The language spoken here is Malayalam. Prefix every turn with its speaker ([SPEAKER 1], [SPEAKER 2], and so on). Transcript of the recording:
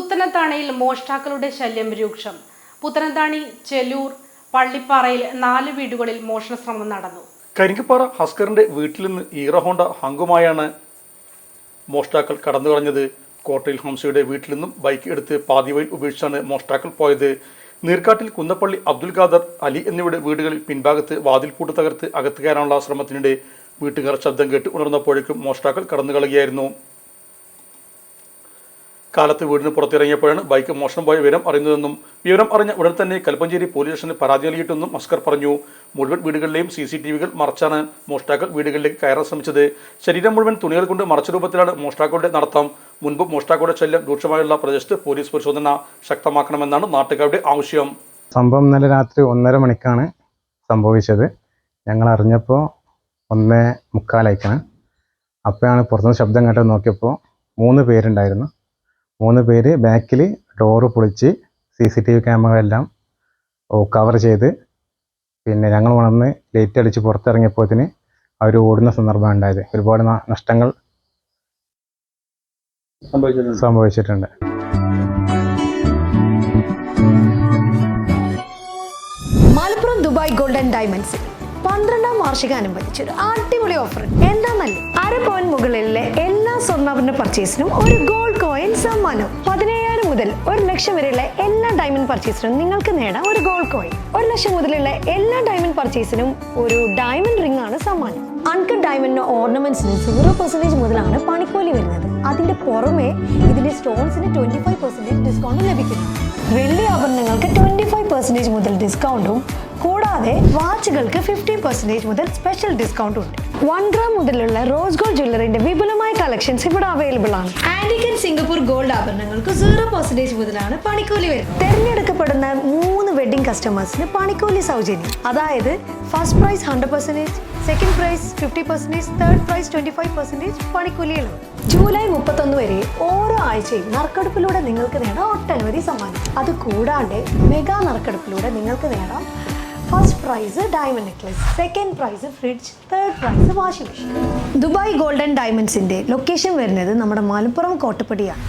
[SPEAKER 1] പുത്തനത്താണിയിൽ മോഷ്ടാക്കളുടെ ശല്യം രൂക്ഷം. പുത്തനത്താണി ചെലൂർ പള്ളിപ്പാറയിൽ 4 വീടുകളിൽ മോഷണ ശ്രമം നടന്നു.
[SPEAKER 2] കരിങ്കപ്പാറ ഹസ്കറിന്റെ വീട്ടിൽ നിന്ന് ഹീറോ ഹോണ്ട ഹങ്കുമായാണ് മോഷ്ടാക്കൾ കടന്നു കളഞ്ഞത്. കോട്ടയിൽ ഹംസയുടെ വീട്ടിൽ നിന്നും ബൈക്ക് എടുത്ത് പാതിവയിൽ ഉപേക്ഷിച്ചാണ് മോഷ്ടാക്കൾ പോയത്. നീർക്കാട്ടിൽ കുന്നപ്പള്ളി അബ്ദുൽ ഖാദർ, അലി എന്നിവരുടെ വീടുകളിൽ പിൻഭാഗത്ത് വാതിൽപ്പൂട്ട് തകർത്ത് അകത്ത് കയറാനുള്ള ശ്രമത്തിനിടെ വീട്ടുകാർ ശബ്ദം കേട്ട് ഉണർന്നപ്പോഴേക്കും മോഷ്ടാക്കൾ കടന്നു കളയുകയായിരുന്നു. കാലത്ത് വീടിന് പുറത്തിറങ്ങിയപ്പോഴാണ് ബൈക്ക് മോഷണം പോയ വിവരം അറിയുന്നതെന്നും വിവരം അറിഞ്ഞ ഉടൻ തന്നെ കൽപ്പഞ്ചേരി പോലീസ് സ്റ്റേഷനിൽ പരാതി നൽകിയിട്ടെന്നും അസ്കർ പറഞ്ഞു. മുഴുവൻ വീടുകളിലെയും CCTVകൾ മറച്ചാണ് മോഷ്ടാക്കൾ വീടുകളിലേക്ക് കയറാൻ ശ്രമിച്ചത്. ശരീരം മുഴുവൻ തുണികൾ കൊണ്ട് മറച്ച രൂപത്തിലാണ് മോഷ്ടാക്കളുടെ നടത്തം. മുൻപ് മോഷ്ടാക്കളുടെ ശല്യം രൂക്ഷമായുള്ള പ്രദേശത്ത് പോലീസ് പരിശോധന ശക്തമാക്കണമെന്നാണ് നാട്ടുകാരുടെ ആവശ്യം.
[SPEAKER 3] സംഭവം ഇന്നലെ രാത്രി 1:30 മണിക്കാണ് സംഭവിച്ചത്. ഞങ്ങൾ അറിഞ്ഞപ്പോൾ 1:45 അപ്പോഴാണ് പുറത്തുനിന്ന് ശബ്ദം കേട്ട് നോക്കിയപ്പോൾ 3 പേരുണ്ടായിരുന്നു. 3 പേര് ബാക്കിൽ ഡോറ് പൊളിച്ച് CCTV ക്യാമറയെല്ലാം കവർ ചെയ്ത് പിന്നെ ഞങ്ങൾ ഉണർന്ന് ലൈറ്റ് അടിച്ച് പുറത്തിറങ്ങിയപ്പോഴത്തിന് അവർ ഓടുന്ന സന്ദർഭം ഉണ്ടായത്. ഒരുപാട് നഷ്ടങ്ങൾ സംഭവിച്ചിട്ടുണ്ട്.
[SPEAKER 4] മലപ്പുറം ദുബായ് ഗോൾഡൻ ഡയമണ്ട്സ് 12ാം വാർഷികാനുബന്ധിച്ച് ഒരു അടിപൊളി ഓഫർ. എന്താന്നല്ലേ, 1/2 പവൻ മുകളിലെ എല്ലാ സ്വർണ്ണാഭരണ പർച്ചേസിനും ഒരു ഗോൾഡ് കോയിൻ സമ്മാനം. 17,000 മുതൽ 1 ലക്ഷം വരെയുള്ള എല്ലാ ഡയമണ്ട് പർച്ചേസിനും നിങ്ങൾക്ക് നേടാം ഒരു ഗോൾഡ് കോയിൻ. 1 ലക്ഷം മുതലുള്ള എല്ലാ ഡയമണ്ട് പർച്ചേസിനും ഒരു ഡയമണ്ട് റിംഗ് ആണ് സമ്മാനം. അൺകട്ട് ഡയമണ്ട് ഓർണമെന്റ്സിന് 0% മുതലാണ് പണിക്കൂലി വരുന്നത്. അതിന്റെ പുറമെ ഇതിന്റെ സ്റ്റോൺസിന് 25% ഡിസ്കൗണ്ട് ലഭിക്കുന്നു. വെള്ളി ആഭരണങ്ങൾക്ക് 25% മുതൽ ഡിസ്കൗണ്ടും കൂടാതെ വാച്ചുകൾക്ക് 50% മുതൽ സ്പെഷ്യൽ ഡിസ്കൗണ്ടും ഉണ്ട്. 1 ഗ്രാം മുതലുള്ള റോസ് ഗോൾഡ് ജ്വല്ലറിന്റെ വിപുലമായ കളക്ഷൻസ് ഇവിടെ അവൈലബിൾ ആണ്. ആന്റിക് ആൻഡ് സിംഗപ്പൂർ ഗോൾഡ് ആഭരണങ്ങൾക്ക് 0% മുതലാണ് പണിക്കൂലി വരുന്നത്. തിരഞ്ഞെടുക്കപ്പെടുന്ന 3 വെഡിങ് കസ്റ്റമേഴ്സിന് പണിക്കൂലി സൗജന്യം. അതായത് first prize 100%, second prize 50%, third prize 25% പണിക്കൂലികളും. ജൂലൈ 31 വരെ ഓരോ ആഴ്ചയും നറുക്കെടുപ്പിലൂടെ നിങ്ങൾക്ക് നേടാം ഒട്ടനവധി സമ്മാനം. അത് കൂടാണ്ട് മെഗാ നറുക്കെടുപ്പിലൂടെ നിങ്ങൾക്ക് നേടാം first prize diamond necklace, second prize fridge, third prize washing machine. Dubai golden ഡയമണ്ട്സിന്റെ ലൊക്കേഷൻ വരുന്നത് നമ്മുടെ മലപ്പുറം കോട്ടപ്പടിയാണ്.